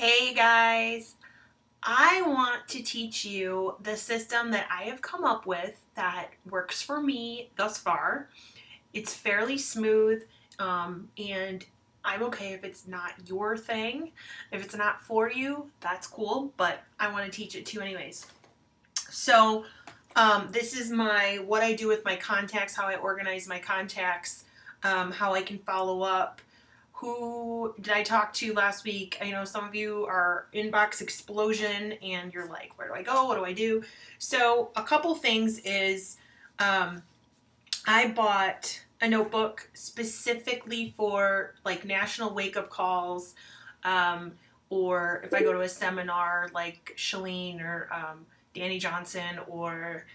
Hey guys, I want to teach you the system that I have come up with that works for me thus far. It's fairly smooth, and I'm okay if it's not your thing. If it's not for you, that's cool, but I want to teach it to you anyways. So, this is what I do with my contacts, how I organize my contacts, how I can follow up. Who did I talk to last week? I know some of you are inbox explosion and you're like, where do I go? What do I do? So, a couple things is um, I bought a notebook specifically for like national wake up calls, um, or if I go to a seminar like Shalene or Danny Johnson, or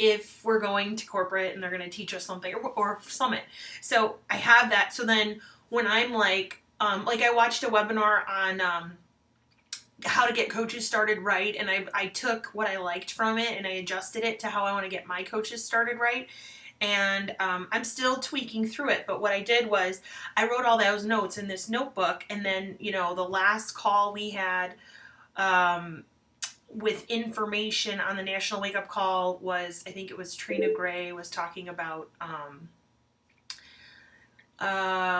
if we're going to corporate and they're going to teach us something, or summit. So I have that. So then when I'm like I watched a webinar on how to get coaches started right, and I took what I liked from it and I adjusted it to how I want to get my coaches started right. And I'm still tweaking through it, but what I did was I wrote all those notes in this notebook, and then the last call we had um, with information on the national wake up call was, I think it was Trina Gray was talking about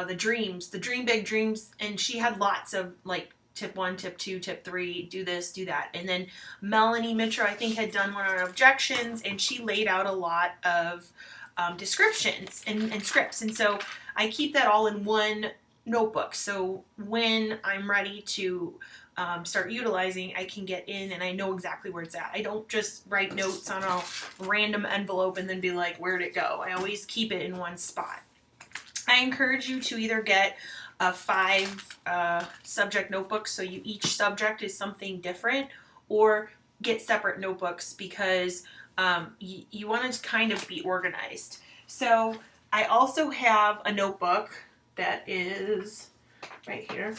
the dreams, the dream big dreams, and she had lots of like tip 1, tip 2, tip 3, do this, do that. And then Melanie Mitchell, I think, had done one on objections, and she laid out a lot of descriptions and scripts. And so I keep that all in one notebook. So when I'm ready to start utilizing, I can get in and I know exactly where it's at. I don't just write notes on a random envelope and then be like, where'd it go? I always keep it in one spot. I encourage you to either get a 5 subject notebook, so each subject is something different, or get separate notebooks because you want to kind of be organized. So I also have a notebook that is right here.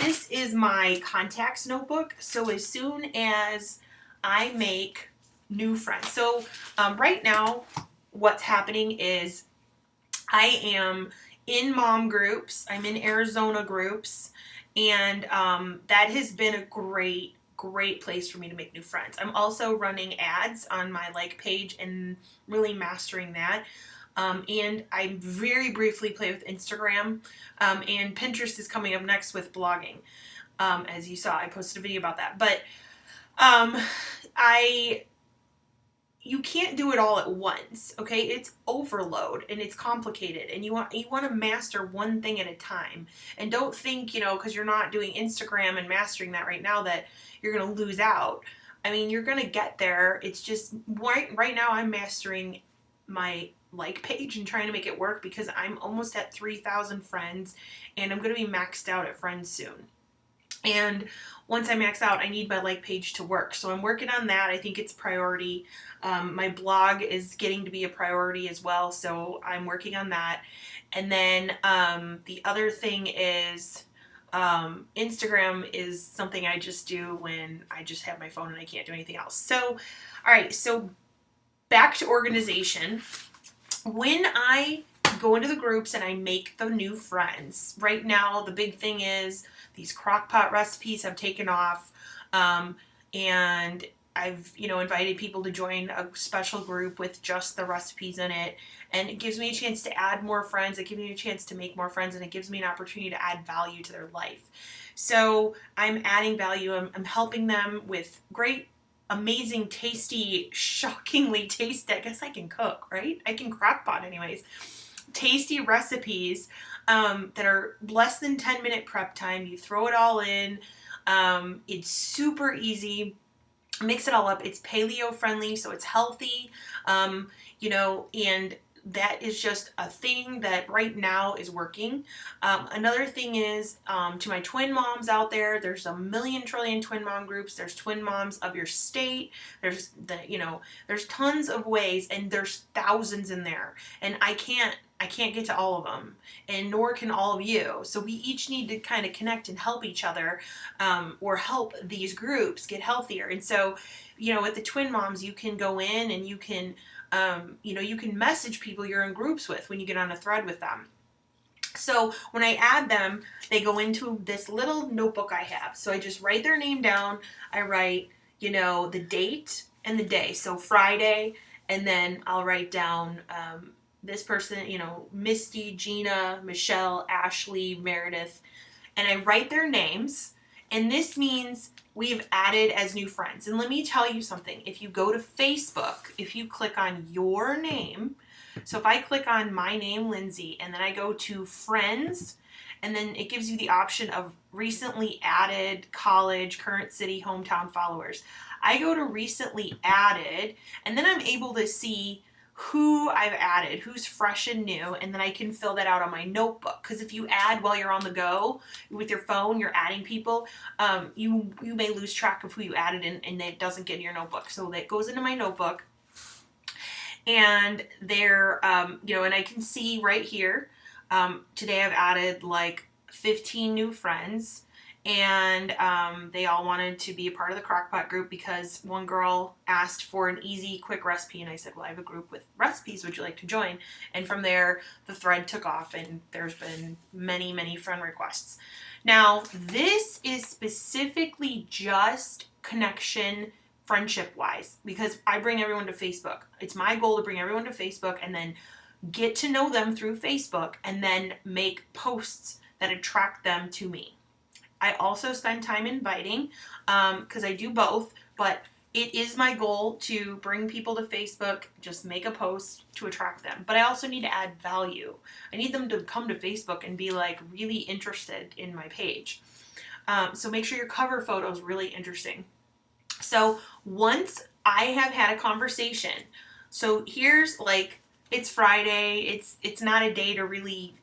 This is my contacts notebook. So as soon as I make new friends, so right now what's happening is I am in mom groups. I'm in Arizona groups, and that has been a great place for me to make new friends. I'm also running ads on my like page and really mastering that. And I very briefly play with Instagram, and Pinterest is coming up next with blogging. As you saw, I posted a video about that. But I you can't do it all at once, okay? It's overload and it's complicated, and you want to master one thing at a time. And don't think, because you're not doing Instagram and mastering that right now, that you're going to lose out. I mean, you're going to get there. It's just right now I'm mastering my like page and trying to make it work because I'm almost at 3,000 friends and I'm going to be maxed out at friends soon. And once I max out, I need my like page to work. So I'm working on that. I think it's priority. My blog is getting to be a priority as well. So I'm working on that. And then the other thing is Instagram is something I just do when I just have my phone and I can't do anything else. So, all right. So back to organization. When I go into the groups and I make the new friends, right now the big thing is these crock pot recipes have taken off, and I've invited people to join a special group with just the recipes in it, and it gives me a chance to add more friends, it gives me a chance to make more friends, and it gives me an opportunity to add value to their life. So I'm adding value. I'm helping them with great, amazing, tasty, shockingly tasty, I guess I can cook, right? I can crock pot anyways. Tasty recipes that are less than 10-minute prep time. You throw it all in. It's super easy. Mix it all up. It's paleo friendly, so it's healthy. And that is just a thing that right now is working. Another thing is, to my twin moms out there, there's a million trillion twin mom groups. There's twin moms of your state. There's there's tons of ways, and there's thousands in there. And I can't get to all of them, and nor can all of you. So we each need to kind of connect and help each other, or help these groups get healthier. And so, with the twin moms, you can go in and you can, you can message people you're in groups with when you get on a thread with them. So when I add them, they go into this little notebook I have. So I just write their name down. I write, the date and the day. So Friday, and then I'll write down this person, Misty, Gina, Michelle, Ashley, Meredith, and I write their names. And this means we've added as new friends. And let me tell you something. If you go to Facebook, if you click on your name, so if I click on my name, Lindsay, and then I go to friends, and then it gives you the option of recently added, college, current city, hometown followers. I go to recently added, and then I'm able to see who I've added, who's fresh and new, and then I can fill that out on my notebook. Because if you add while you're on the go with your phone, you're adding people, you may lose track of who you added, and it doesn't get in your notebook. So that goes into my notebook, and there, and I can see right here, today I've added like 15 new friends, and they all wanted to be a part of the Crockpot group because one girl asked for an easy, quick recipe, and I said, well, I have a group with recipes. Would you like to join? And from there, the thread took off, and there's been many, many friend requests. Now, this is specifically just connection friendship-wise because I bring everyone to Facebook. It's my goal to bring everyone to Facebook and then get to know them through Facebook and then make posts that attract them to me. I also spend time inviting because I do both, but it is my goal to bring people to Facebook, just make a post to attract them. But I also need to add value. I need them to come to Facebook and be like really interested in my page. So make sure your cover photo is really interesting. So once I have had a conversation, so here's like, it's Friday, it's not a day to really,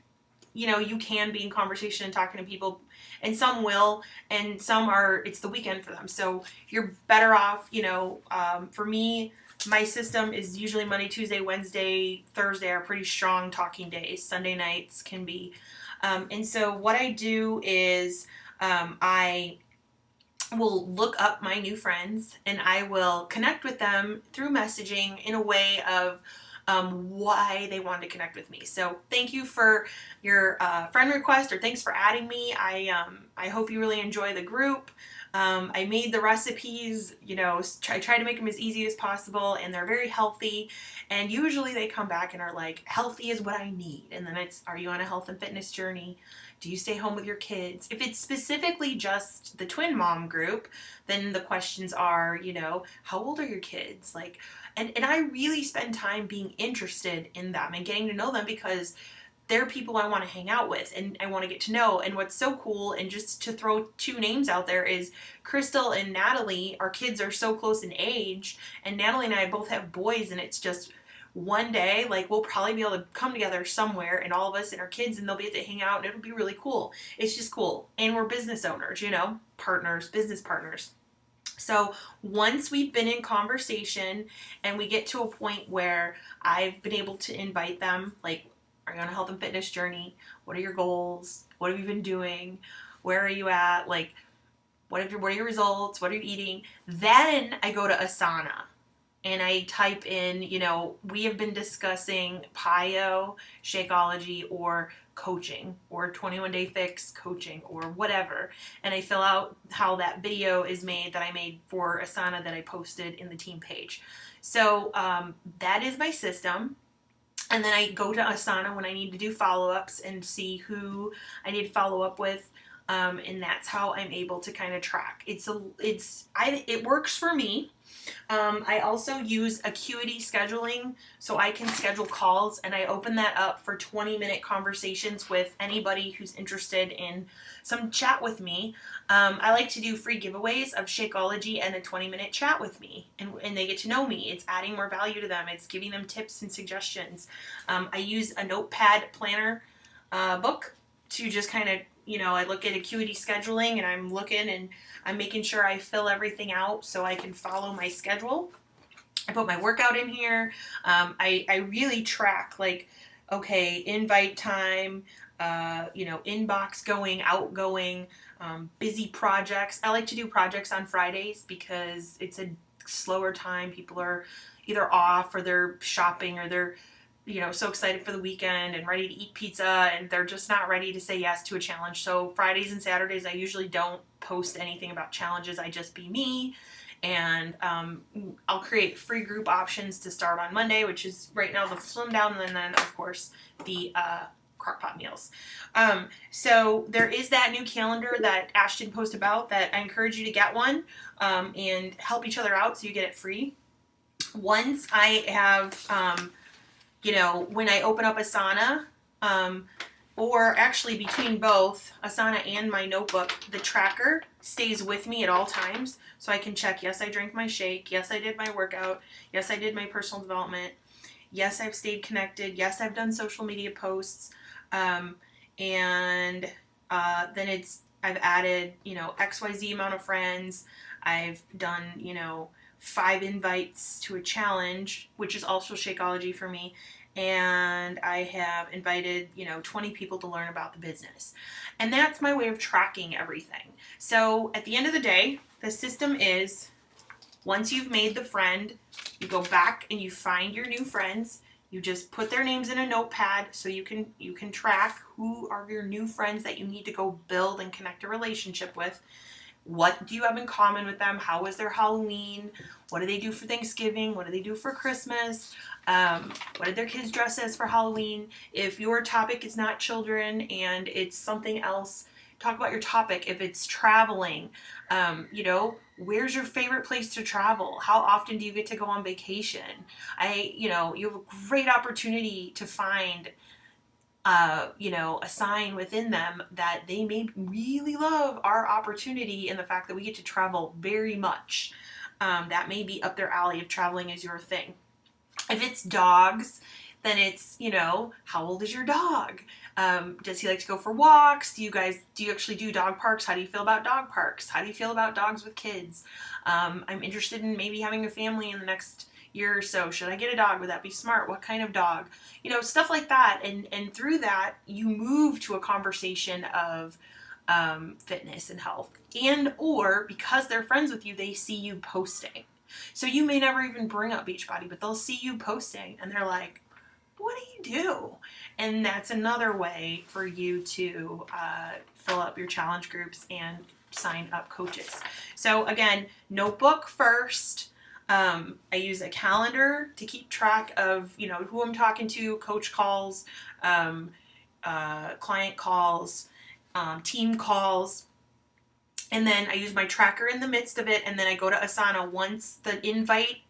you can be in conversation and talking to people, and some will, and some are, it's the weekend for them. So you're better off, for me, my system is usually Monday, Tuesday, Wednesday, Thursday are pretty strong talking days. Sunday nights can be. And so what I do is I will look up my new friends and I will connect with them through messaging in a way of why they wanted to connect with me. So thank you for your friend request, or thanks for adding me. I hope you really enjoy the group. I made the recipes, try to make them as easy as possible, and they're very healthy. And usually they come back and are like, healthy is what I need. And then it's, are you on a health and fitness journey? Do you stay home with your kids? If it's specifically just the twin mom group, then the questions are, how old are your kids? Like, and I really spend time being interested in them and getting to know them because they're people I want to hang out with and I want to get to know. And what's so cool, and just to throw two names out there, is Crystal and Natalie. Our kids are so close in age, and Natalie and I both have boys, and it's just one day, like, we'll probably be able to come together somewhere, and all of us and our kids, and they'll be able to hang out, and it'll be really cool. It's just cool. And we're business owners, partners, business partners. So once we've been in conversation and we get to a point where I've been able to invite them, like, are you on a health and fitness journey? What are your goals? What have you been doing? Where are you at? Like, what are your results? What are you eating? Then I go to Asana and I type in, we have been discussing PIO, Shakeology, or coaching, or 21-day fix coaching, or whatever. And I fill out how that video is made that I made for Asana that I posted in the team page. So that is my system. And then I go to Asana when I need to do follow-ups and see who I need to follow up with. And that's how I'm able to kind of track. It works for me. I also use Acuity scheduling, so I can schedule calls, and I open that up for 20-minute conversations with anybody who's interested in some chat with me. I like to do free giveaways of Shakeology and a 20-minute chat with me, and they get to know me. It's adding more value to them. It's giving them tips and suggestions. I use a notepad planner book to just kind of, I look at Acuity scheduling, and I'm looking and I'm making sure I fill everything out so I can follow my schedule. I put my workout in here. I really track, like, okay, invite time, inbox going, outgoing, busy projects. I like to do projects on Fridays because it's a slower time. People are either off or they're shopping or they're so excited for the weekend and ready to eat pizza, and they're just not ready to say yes to a challenge. So Fridays and Saturdays, I usually don't post anything about challenges. I just be me, and I'll create free group options to start on Monday, which is right now the slim down, and then of course the crockpot meals. So there is that new calendar that Ashton posted about that I encourage you to get one, and help each other out so you get it free. Once I have when I open up Asana, or actually between both Asana and my notebook, the tracker stays with me at all times. So I can check, yes, I drank my shake. Yes, I did my workout. Yes, I did my personal development. Yes, I've stayed connected. Yes, I've done social media posts. And then I've added, XYZ amount of friends. I've done, 5 invites to a challenge, which is also Shakeology for me. And I have invited, 20 people to learn about the business. And that's my way of tracking everything. So at the end of the day, the system is, once you've made the friend, you go back and you find your new friends. You just put their names in a notepad so you can track who are your new friends that you need to go build and connect a relationship with. What do you have in common with them? How was their Halloween? What do they do for Thanksgiving? What do they do for Christmas? What did their kids dress as for Halloween? If your topic is not children and it's something else, talk about your topic. If it's traveling, where's your favorite place to travel? How often do you get to go on vacation? You have a great opportunity to find a sign within them that they may really love our opportunity and the fact that we get to travel very much. That may be up their alley if traveling is your thing. If it's dogs, then it's, how old is your dog? Does he like to go for walks? Do you actually do dog parks? How do you feel about dog parks? How do you feel about dogs with kids? I'm interested in maybe having a family in the next year or so. Should I get a dog? Would that be smart? What kind of dog? Stuff like that. And through that, you move to a conversation of fitness and health. And or because they're friends with you, they see you posting. So you may never even bring up Beachbody, but they'll see you posting and they're like, what do you do? And that's another way for you to fill up your challenge groups and sign up coaches. So again, notebook first. I use a calendar to keep track of, who I'm talking to, coach calls, client calls, team calls. And then I use my tracker in the midst of it, and then I go to Asana once the invite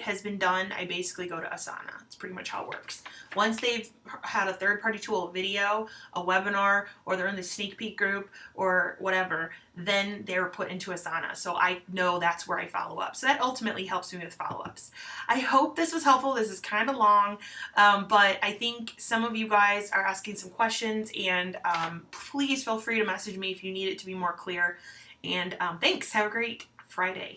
has been done. I basically go to Asana. It's pretty much how it works. Once they've had a third-party tool, a video, a webinar, or they're in the sneak peek group or whatever, then they're put into Asana. So I know that's where I follow up. So that ultimately helps me with follow-ups. I hope this was helpful. This is kind of long, but I think some of you guys are asking some questions, and please feel free to message me if you need it to be more clear. And thanks. Have a great Friday.